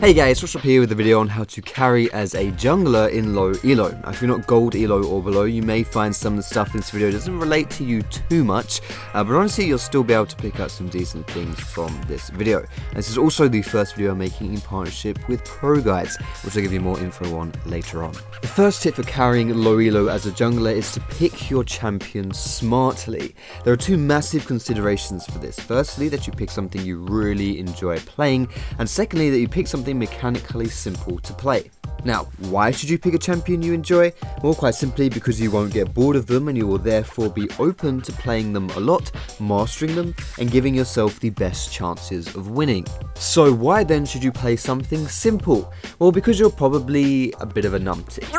Hey guys, what's up here with a video on how to carry as a jungler in low elo. Now, if you're not gold elo or below, you may find some of the stuff in this video doesn't relate to you too much, but honestly you'll still be able to pick out some decent things from this video. And this is also the first video I'm making in partnership with Pro Guides, which I'll give you more info on later on. The first tip for carrying low elo as a jungler is to pick your champion smartly. There are two massive considerations for this. Firstly, that you pick something you really enjoy playing, and secondly, that you pick something mechanically simple to play. Now, why should you pick a champion you enjoy? Well, quite simply because you won't get bored of them and you will therefore be open to playing them a lot, mastering them, and giving yourself the best chances of winning. So why then should you play something simple? Well, because you're probably a bit of a numpty.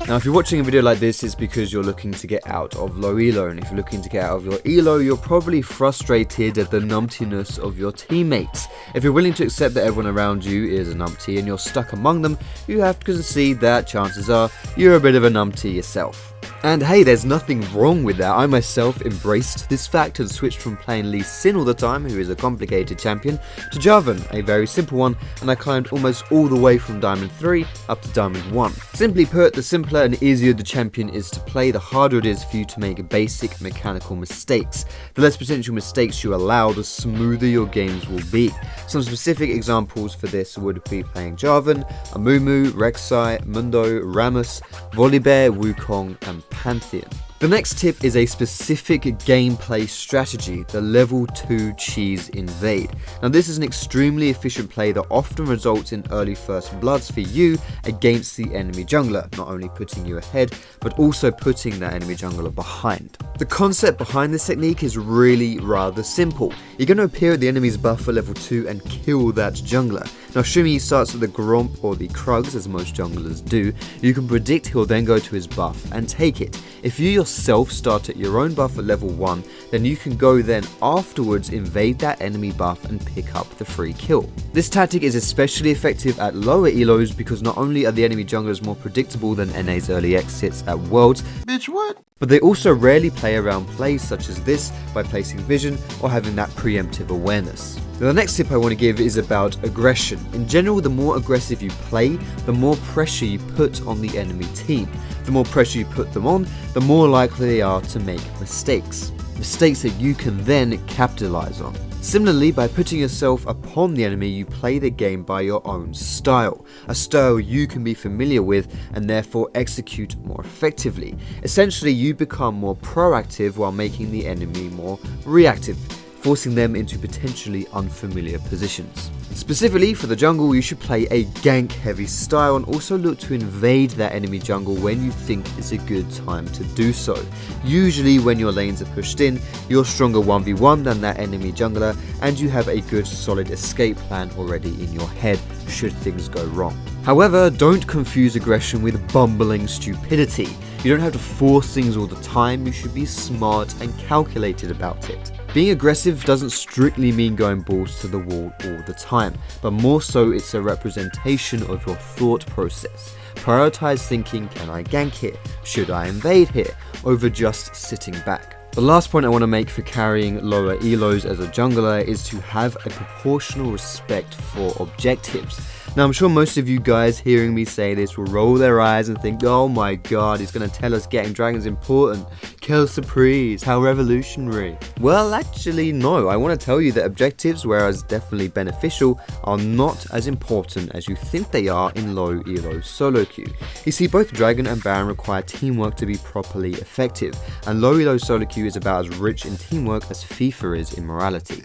Now, if you're watching a video like this, it's because you're looking to get out of low elo, and if you're looking to get out of your elo, you're probably frustrated at the numptiness of your teammates. If you're willing to accept that everyone around you is a numpty and you're stuck among them, you have to concede that chances are you're a bit of a numpty yourself. And hey, there's nothing wrong with that. I myself embraced this fact and switched from playing Lee Sin all the time, who is a complicated champion, to Jarvan, a very simple one, and I climbed almost all the way from Diamond 3 up to Diamond 1. Simply put, the simpler and easier the champion is to play, the harder it is for you to make basic mechanical mistakes. The less potential mistakes you allow, the smoother your games will be. Some specific examples for this would be playing Jarvan, Amumu, Rek'Sai, Mundo, Rammus, Volibear, Wukong, and Pantheon. The next tip is a specific gameplay strategy, the level 2 cheese invade. Now, this is an extremely efficient play that often results in early first bloods for you against the enemy jungler, not only putting you ahead, but also putting that enemy jungler behind. The concept behind this technique is really rather simple. You're going to appear at the enemy's buff at level 2 and kill that jungler. Now, assuming he starts at the Gromp or the Krugs, as most junglers do, you can predict he'll then go to his buff and take it. If you yourself start at your own buff at level 1, then you can go then afterwards invade that enemy buff and pick up the free kill. This tactic is especially effective at lower elos because not only are the enemy junglers more predictable than NA's early exits at Worlds, Bitch, what? but they also rarely play around plays such as this by placing vision or having that preemptive awareness. Now, the next tip I want to give is about aggression. In general, the more aggressive you play, the more pressure you put on the enemy team. The more pressure you put them on, the more likely they are to make mistakes. Mistakes that you can then capitalize on. Similarly, by putting yourself upon the enemy, you play the game by your own style, a style you can be familiar with and therefore execute more effectively. Essentially, you become more proactive while making the enemy more reactive, forcing them into potentially unfamiliar positions. Specifically for the jungle, you should play a gank heavy style and also look to invade that enemy jungle when you think is a good time to do so. Usually when your lanes are pushed in, you're stronger 1v1 than that enemy jungler and you have a good solid escape plan already in your head should things go wrong. However, don't confuse aggression with bumbling stupidity. You don't have to force things all the time, you should be smart and calculated about it. Being aggressive doesn't strictly mean going balls to the wall all the time, but more so it's a representation of your thought process. Prioritize thinking, can I gank here? Should I invade here? Over just sitting back. The last point I want to make for carrying lower elos as a jungler is to have a proportional respect for objectives. Now, I'm sure most of you guys hearing me say this will roll their eyes and think, oh my god, he's going to tell us getting dragons important. Kill surprise, how revolutionary. Well, actually no, I want to tell you that objectives, whereas definitely beneficial, are not as important as you think they are in low elo solo queue. You see, both Dragon and Baron require teamwork to be properly effective, and low elo solo queue is about as rich in teamwork as FIFA is in morality.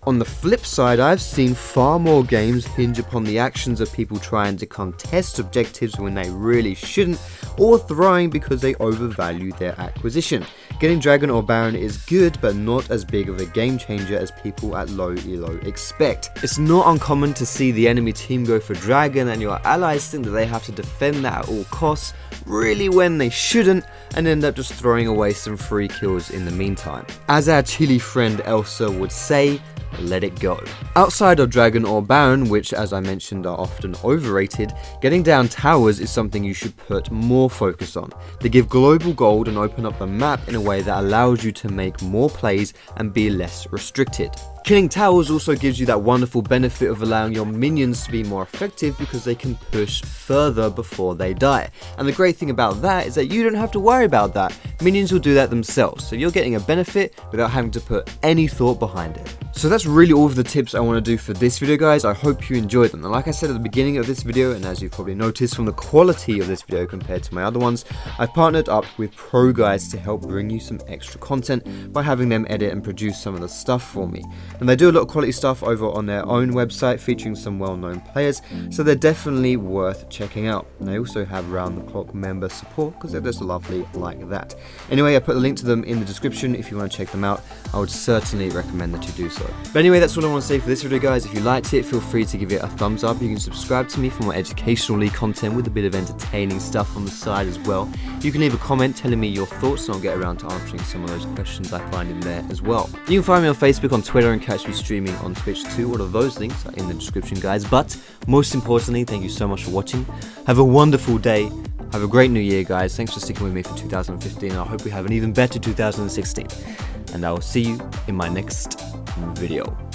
On the flip side, I've seen far more games hinge upon the actions of people trying to contest objectives when they really shouldn't, or throwing because they overvalue their acquisition. Getting Dragon or Baron is good, but not as big of a game changer as people at low elo expect. It's not uncommon to see the enemy team go for Dragon and your allies think that they have to defend that at all costs, really when they shouldn't, and end up just throwing away some free kills in the meantime. As our chilly friend Elsa would say, let it go. Outside of Dragon or Baron, which as I mentioned are often overrated, getting down towers is something you should put more focus on. They give global gold and open up the map in a way that allows you to make more plays and be less restricted. Killing towers also gives you that wonderful benefit of allowing your minions to be more effective because they can push further before they die. And the great thing about that is that you don't have to worry about that. Minions will do that themselves, so you're getting a benefit without having to put any thought behind it. So that's really all of the tips I want to do for this video, guys. I hope you enjoyed them. And like I said at the beginning of this video, and as you've probably noticed from the quality of this video compared to my other ones, I've partnered up with pro guys to help bring you some extra content by having them edit and produce some of the stuff for me. And they do a lot of quality stuff over on their own website featuring some well-known players, so they're definitely worth checking out. And they also have round-the-clock member support because they're just lovely like that. Anyway, I put the link to them in the description if you want to check them out. I would certainly recommend that you do so. But anyway, that's all I want to say for this video, guys. If you liked it, feel free to give it a thumbs up. You can subscribe to me for more educationally content with a bit of entertaining stuff on the side as well. You can leave a comment telling me your thoughts and I'll get around to answering some of those questions I find in there as well. You can find me on Facebook, on Twitter, and catch me streaming on Twitch too. All of those links are in the description, guys. But most importantly, thank you so much for watching. Have a wonderful day. Have a great new year, guys. Thanks for sticking with me for 2015. I hope we have an even better 2016. And I will see you in my next video.